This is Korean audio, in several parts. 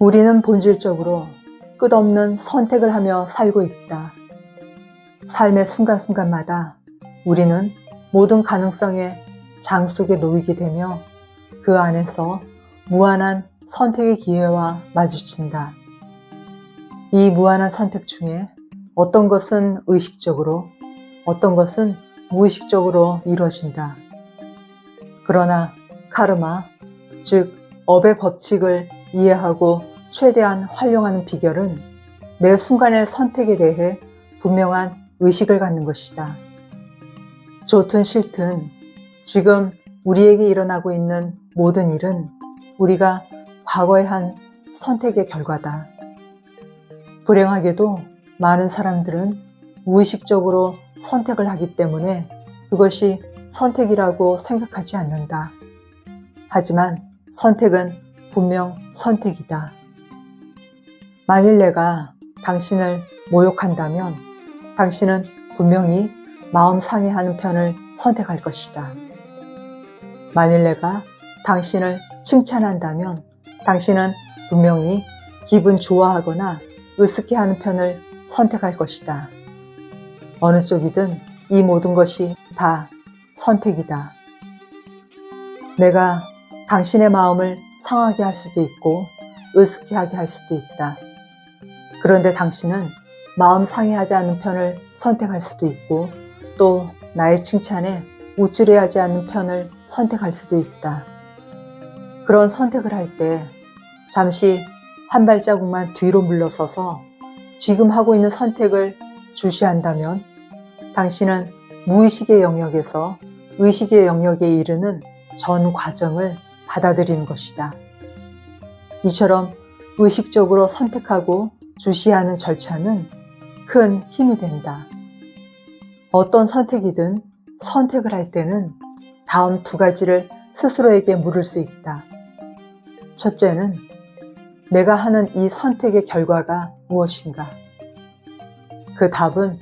우리는 본질적으로 끝없는 선택을 하며 살고 있다. 삶의 순간순간마다 우리는 모든 가능성의 장 속에 놓이게 되며 그 안에서 무한한 선택의 기회와 마주친다. 이 무한한 선택 중에 어떤 것은 의식적으로, 어떤 것은 무의식적으로 이루어진다. 그러나 카르마, 즉 업의 법칙을 이해하고 최대한 활용하는 비결은 매 순간의 선택에 대해 분명한 의식을 갖는 것이다. 좋든 싫든 지금 우리에게 일어나고 있는 모든 일은 우리가 과거에 한 선택의 결과다. 불행하게도 많은 사람들은 무의식적으로 선택을 하기 때문에 그것이 선택이라고 생각하지 않는다. 하지만 선택은 분명 선택이다. 만일 내가 당신을 모욕한다면 당신은 분명히 마음 상해하는 편을 선택할 것이다. 만일 내가 당신을 칭찬한다면 당신은 분명히 기분 좋아하거나 으스케하는 편을 선택할 것이다. 어느 쪽이든 이 모든 것이 다 선택이다. 내가 당신의 마음을 상하게 할 수도 있고 으스케하게 할 수도 있다. 그런데 당신은 마음 상해하지 않는 편을 선택할 수도 있고 또 나의 칭찬에 우쭐해하지 않는 편을 선택할 수도 있다. 그런 선택을 할 때 잠시 한 발자국만 뒤로 물러서서 지금 하고 있는 선택을 주시한다면 당신은 무의식의 영역에서 의식의 영역에 이르는 전 과정을 받아들이는 것이다. 이처럼 의식적으로 선택하고 주시하는 절차는 큰 힘이 된다. 어떤 선택이든 선택을 할 때는 다음 두 가지를 스스로에게 물을 수 있다. 첫째는 내가 하는 이 선택의 결과가 무엇인가? 그 답은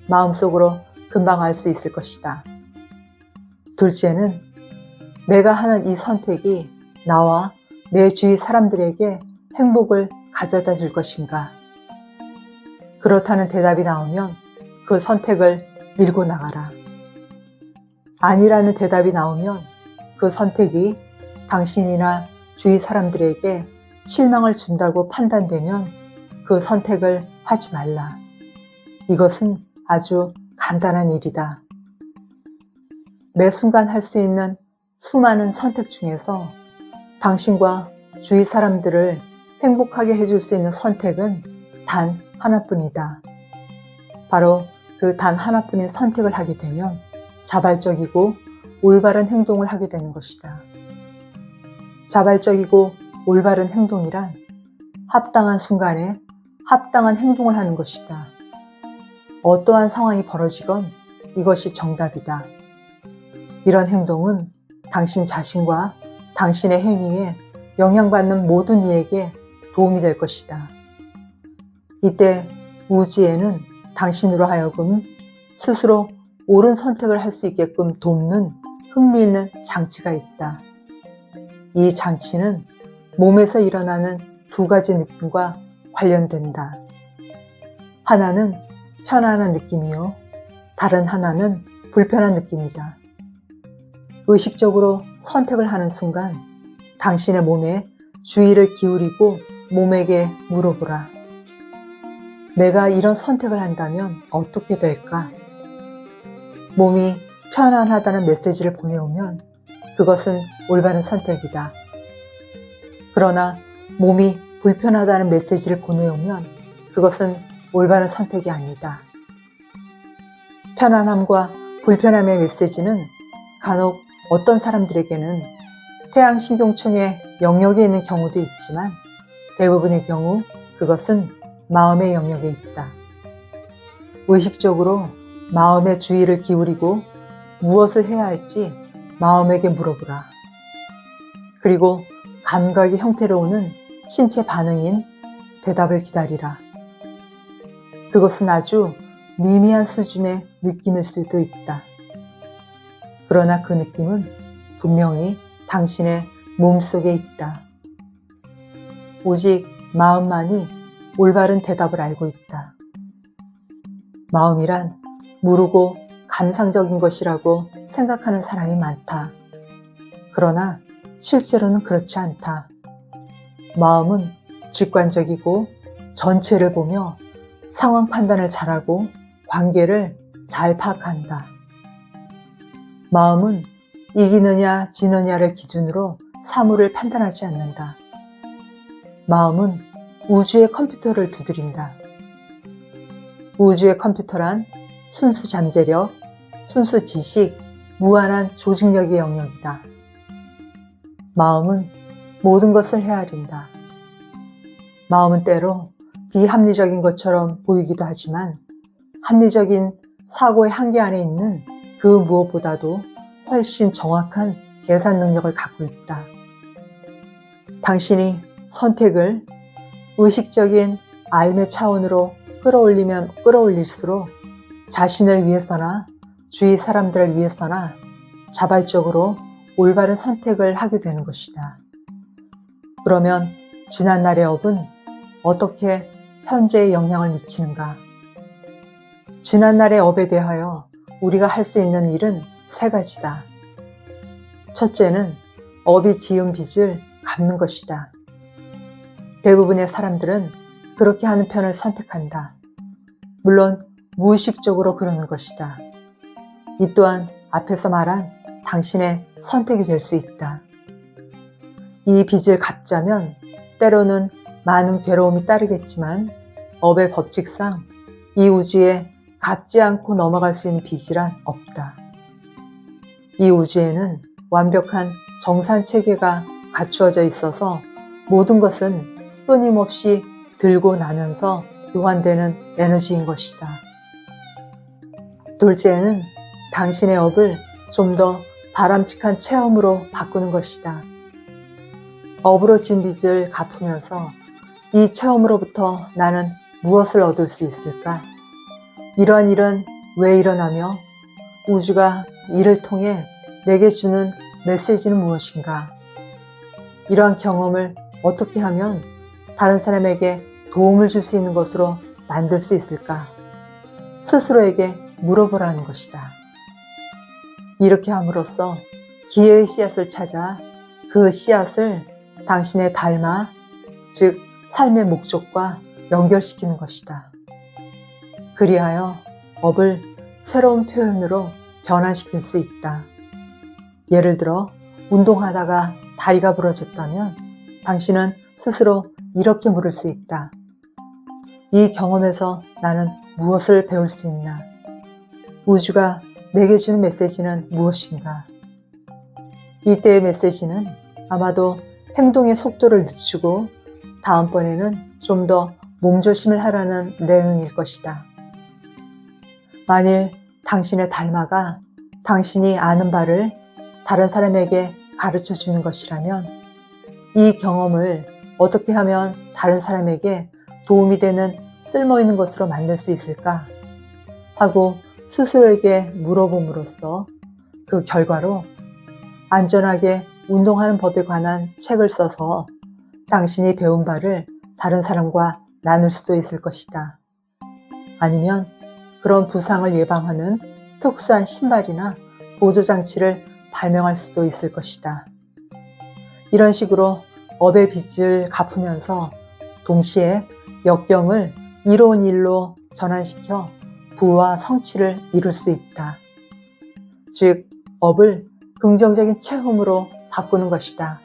마음속으로 금방 알 수 있을 것이다. 둘째는 내가 하는 이 선택이 나와 내 주위 사람들에게 행복을 가져다 줄 것인가? 그렇다는 대답이 나오면 그 선택을 밀고 나가라. 아니라는 대답이 나오면 그 선택이 당신이나 주위 사람들에게 실망을 준다고 판단되면 그 선택을 하지 말라. 이것은 아주 간단한 일이다. 매 순간 할 수 있는 수많은 선택 중에서 당신과 주위 사람들을 행복하게 해줄 수 있는 선택은 단 하나뿐이다. 바로 그 단 하나뿐인 선택을 하게 되면 자발적이고 올바른 행동을 하게 되는 것이다. 자발적이고 올바른 행동이란 합당한 순간에 합당한 행동을 하는 것이다. 어떠한 상황이 벌어지건 이것이 정답이다. 이런 행동은 당신 자신과 당신의 행위에 영향받는 모든 이에게 도움이 될 것이다. 이때 우주에는 당신으로 하여금 스스로 옳은 선택을 할 수 있게끔 돕는 흥미있는 장치가 있다. 이 장치는 몸에서 일어나는 두 가지 느낌과 관련된다. 하나는 편안한 느낌이요. 다른 하나는 불편한 느낌이다. 의식적으로 선택을 하는 순간 당신의 몸에 주의를 기울이고 몸에게 물어보라. 내가 이런 선택을 한다면 어떻게 될까? 몸이 편안하다는 메시지를 보내오면 그것은 올바른 선택이다. 그러나 몸이 불편하다는 메시지를 보내오면 그것은 올바른 선택이 아니다. 편안함과 불편함의 메시지는 간혹 어떤 사람들에게는 태양신경총의 영역에 있는 경우도 있지만 대부분의 경우 그것은 마음의 영역에 있다. 의식적으로 마음의 주의를 기울이고 무엇을 해야 할지 마음에게 물어보라. 그리고 감각의 형태로 오는 신체 반응인 대답을 기다리라. 그것은 아주 미미한 수준의 느낌일 수도 있다. 그러나 그 느낌은 분명히 당신의 몸속에 있다. 오직 마음만이 올바른 대답을 알고 있다. 마음이란 무르고 감상적인 것이라고 생각하는 사람이 많다. 그러나 실제로는 그렇지 않다. 마음은 직관적이고 전체를 보며 상황 판단을 잘하고 관계를 잘 파악한다. 마음은 이기느냐 지느냐를 기준으로 사물을 판단하지 않는다. 마음은 우주의 컴퓨터를 두드린다. 우주의 컴퓨터란 순수 잠재력, 순수 지식, 무한한 조직력의 영역이다. 마음은 모든 것을 헤아린다. 마음은 때로 비합리적인 것처럼 보이기도 하지만 합리적인 사고의 한계 안에 있는 그 무엇보다도 훨씬 정확한 계산 능력을 갖고 있다. 당신이 선택을 의식적인 삶의 차원으로 끌어올리면 끌어올릴수록 자신을 위해서나 주위 사람들을 위해서나 자발적으로 올바른 선택을 하게 되는 것이다. 그러면 지난날의 업은 어떻게 현재에 영향을 미치는가? 지난날의 업에 대하여 우리가 할 수 있는 일은 세 가지다. 첫째는 업이 지은 빚을 갚는 것이다. 대부분의 사람들은 그렇게 하는 편을 선택한다. 물론 무의식적으로 그러는 것이다. 이 또한 앞에서 말한 당신의 선택이 될 수 있다. 이 빚을 갚자면 때로는 많은 괴로움이 따르겠지만 업의 법칙상 이 우주에 갚지 않고 넘어갈 수 있는 빚이란 없다. 이 우주에는 완벽한 정산 체계가 갖추어져 있어서 모든 것은 끊임없이 들고 나면서 교환되는 에너지인 것이다. 둘째는 당신의 업을 좀 더 바람직한 체험으로 바꾸는 것이다. 업으로 진 빚을 갚으면서 이 체험으로부터 나는 무엇을 얻을 수 있을까? 이러한 일은 왜 일어나며 우주가 이를 통해 내게 주는 메시지는 무엇인가? 이러한 경험을 어떻게 하면 다른 사람에게 도움을 줄 수 있는 것으로 만들 수 있을까? 스스로에게 물어보라는 것이다. 이렇게 함으로써 기회의 씨앗을 찾아 그 씨앗을 당신의 달마, 즉 삶의 목적과 연결시키는 것이다. 그리하여 업을 새로운 표현으로 변환시킬 수 있다. 예를 들어 운동하다가 다리가 부러졌다면 당신은 스스로 이렇게 물을 수 있다. 이 경험에서 나는 무엇을 배울 수 있나? 우주가 내게 주는 메시지는 무엇인가? 이때의 메시지는 아마도 행동의 속도를 늦추고 다음번에는 좀 더 몸조심을 하라는 내용일 것이다. 만일 당신의 달마가 당신이 아는 바를 다른 사람에게 가르쳐 주는 것이라면 이 경험을 어떻게 하면 다른 사람에게 도움이 되는 쓸모있는 것으로 만들 수 있을까? 하고 스스로에게 물어봄으로써 그 결과로 안전하게 운동하는 법에 관한 책을 써서 당신이 배운 바를 다른 사람과 나눌 수도 있을 것이다. 아니면 그런 부상을 예방하는 특수한 신발이나 보조장치를 발명할 수도 있을 것이다. 이런 식으로 업의 빚을 갚으면서 동시에 역경을 이로운 일로 전환시켜 부와 성취를 이룰 수 있다. 즉, 업을 긍정적인 체험으로 바꾸는 것이다.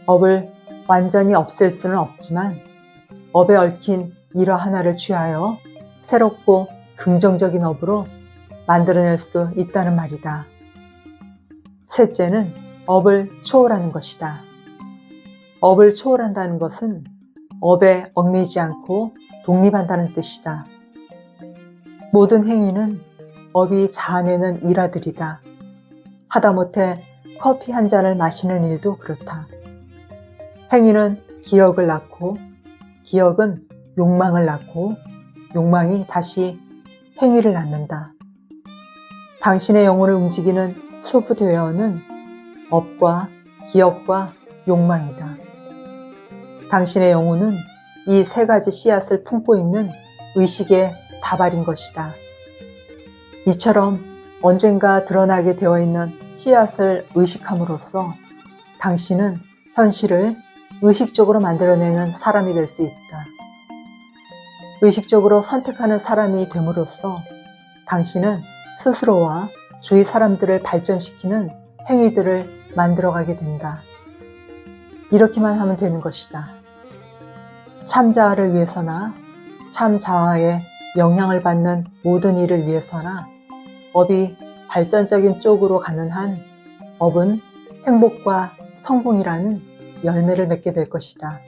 업을 완전히 없앨 수는 없지만 업에 얽힌 일화 하나를 취하여 새롭고 긍정적인 업으로 만들어낼 수 있다는 말이다. 셋째는 업을 초월하는 것이다. 업을 초월한다는 것은 업에 얽매이지 않고 독립한다는 뜻이다. 모든 행위는 업이 자아내는 일화들이다. 하다못해 커피 한 잔을 마시는 일도 그렇다. 행위는 기억을 낳고 기억은 욕망을 낳고 욕망이 다시 행위를 낳는다. 당신의 영혼을 움직이는 소프트웨어는 업과 기억과 욕망이다. 당신의 영혼은 이 세 가지 씨앗을 품고 있는 의식의 다발인 것이다. 이처럼 언젠가 드러나게 되어 있는 씨앗을 의식함으로써 당신은 현실을 의식적으로 만들어내는 사람이 될 수 있다. 의식적으로 선택하는 사람이 됨으로써 당신은 스스로와 주위 사람들을 발전시키는 행위들을 만들어가게 된다. 이렇게만 하면 되는 것이다. 참자아를 위해서나 참자아의 영향을 받는 모든 일을 위해서나 업이 발전적인 쪽으로 가는 한 업은 행복과 성공이라는 열매를 맺게 될 것이다.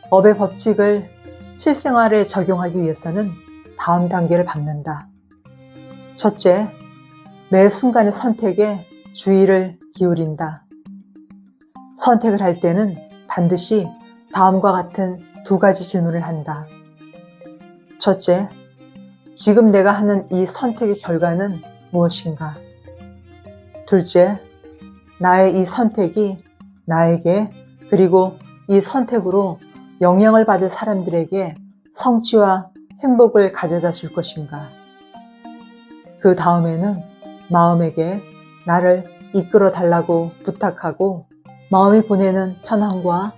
업의 법칙을 실생활에 적용하기 위해서는 다음 단계를 밟는다. 첫째, 매 순간의 선택에 주의를 기울인다. 선택을 할 때는 반드시 다음과 같은 두 가지 질문을 한다. 첫째, 지금 내가 하는 이 선택의 결과는 무엇인가? 둘째, 나의 이 선택이 나에게 그리고 이 선택으로 영향을 받을 사람들에게 성취와 행복을 가져다 줄 것인가? 그 다음에는 마음에게 나를 이끌어 달라고 부탁하고 마음이 보내는 편함과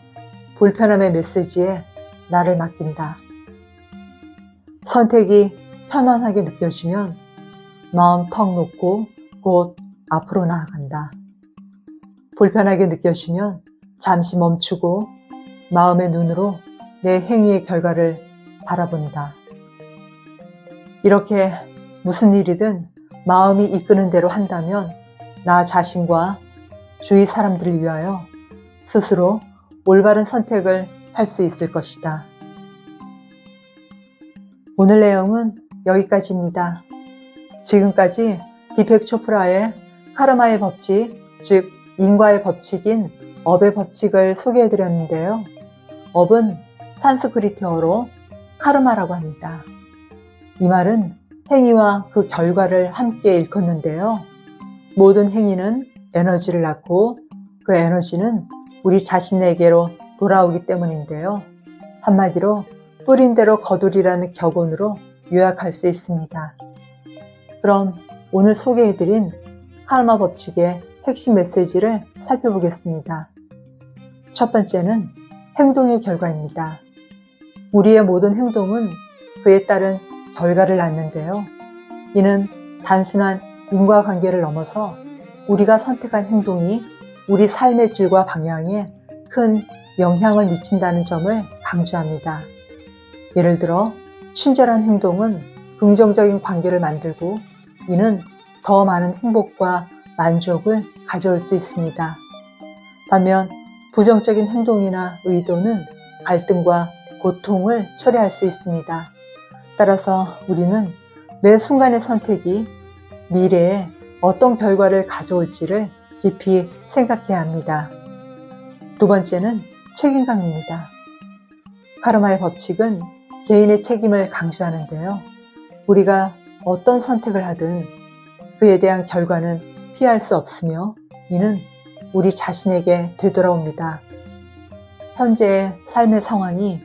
불편함의 메시지에 나를 맡긴다. 선택이 편안하게 느껴지면 마음 턱 놓고 곧 앞으로 나아간다. 불편하게 느껴지면 잠시 멈추고 마음의 눈으로 내 행위의 결과를 바라본다. 이렇게 무슨 일이든 마음이 이끄는 대로 한다면 나 자신과 주위 사람들을 위하여 스스로 올바른 선택을 할 수 있을 것이다. 오늘 내용은 여기까지입니다. 지금까지 디펙 초프라의 카르마의 법칙, 즉 인과의 법칙인 업의 법칙을 소개해드렸는데요. 업은 산스크리트어로 카르마라고 합니다. 이 말은 행위와 그 결과를 함께 일컫는데요. 모든 행위는 에너지를 낳고 그 에너지는 우리 자신에게로 돌아오기 때문인데요. 한마디로 뿌린 대로 거두리라는 격언으로 요약할 수 있습니다. 그럼 오늘 소개해드린 카르마 법칙의 핵심 메시지를 살펴보겠습니다. 첫 번째는 행동의 결과입니다. 우리의 모든 행동은 그에 따른 결과를 낳는데요. 이는 단순한 인과관계를 넘어서 우리가 선택한 행동이 우리 삶의 질과 방향에 큰 영향을 미친다는 점을 강조합니다. 예를 들어 친절한 행동은 긍정적인 관계를 만들고 이는 더 많은 행복과 만족을 가져올 수 있습니다. 반면 부정적인 행동이나 의도는 갈등과 고통을 초래할 수 있습니다. 따라서 우리는 매 순간의 선택이 미래에 어떤 결과를 가져올지를 깊이 생각해야 합니다. 두 번째는 책임감입니다. 카르마의 법칙은 개인의 책임을 강조하는데요. 우리가 어떤 선택을 하든 그에 대한 결과는 피할 수 없으며 이는 우리 자신에게 되돌아옵니다. 현재의 삶의 상황이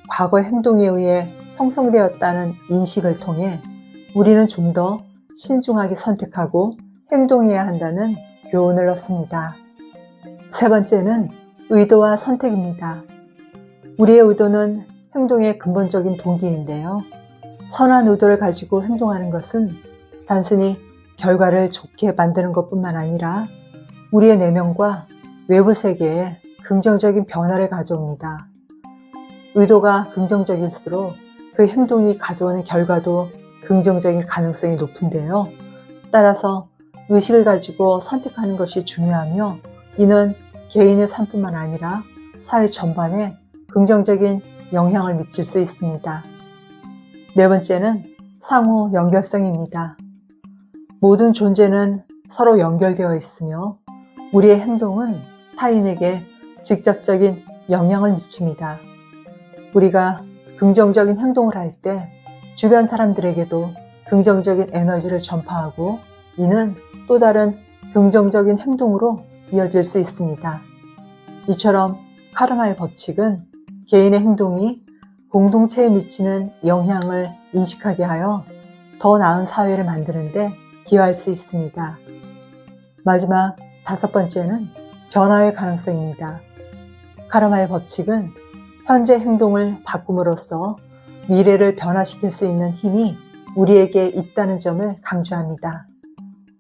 과거의 행동에 의해 형성되었다는 인식을 통해 우리는 좀 더 신중하게 선택하고 행동해야 한다는 교훈을 얻습니다. 세 번째는 의도와 선택입니다. 우리의 의도는 행동의 근본적인 동기인데요. 선한 의도를 가지고 행동하는 것은 단순히 결과를 좋게 만드는 것뿐만 아니라 우리의 내면과 외부 세계에 긍정적인 변화를 가져옵니다. 의도가 긍정적일수록 그 행동이 가져오는 결과도 긍정적인 가능성이 높은데요. 따라서 의식을 가지고 선택하는 것이 중요하며 이는 개인의 삶뿐만 아니라 사회 전반에 긍정적인 영향을 미칠 수 있습니다. 네 번째는 상호 연결성입니다. 모든 존재는 서로 연결되어 있으며 우리의 행동은 타인에게 직접적인 영향을 미칩니다. 우리가 긍정적인 행동을 할 때 주변 사람들에게도 긍정적인 에너지를 전파하고 이는 또 다른 긍정적인 행동으로 이어질 수 있습니다. 이처럼 카르마의 법칙은 개인의 행동이 공동체에 미치는 영향을 인식하게 하여 더 나은 사회를 만드는데 기여할 수 있습니다. 마지막 5번째는 변화의 가능성입니다. 카르마의 법칙은 현재 행동을 바꿈으로써 미래를 변화시킬 수 있는 힘이 우리에게 있다는 점을 강조합니다.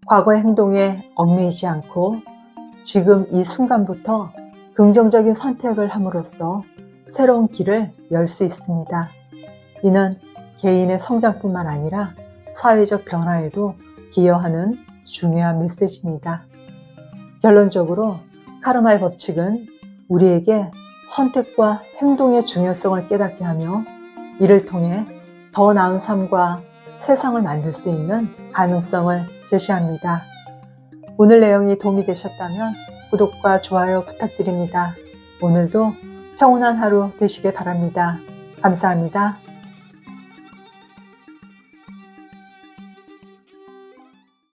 과거의 행동에 얽매이지 않고 지금 이 순간부터 긍정적인 선택을 함으로써 새로운 길을 열 수 있습니다. 이는 개인의 성장뿐만 아니라 사회적 변화에도 기여하는 중요한 메시지입니다. 결론적으로 카르마의 법칙은 우리에게 선택과 행동의 중요성을 깨닫게 하며 이를 통해 더 나은 삶과 세상을 만들 수 있는 가능성을 제시합니다. 오늘 내용이 도움이 되셨다면 구독과 좋아요 부탁드립니다. 오늘도 평온한 하루 되시길 바랍니다. 감사합니다.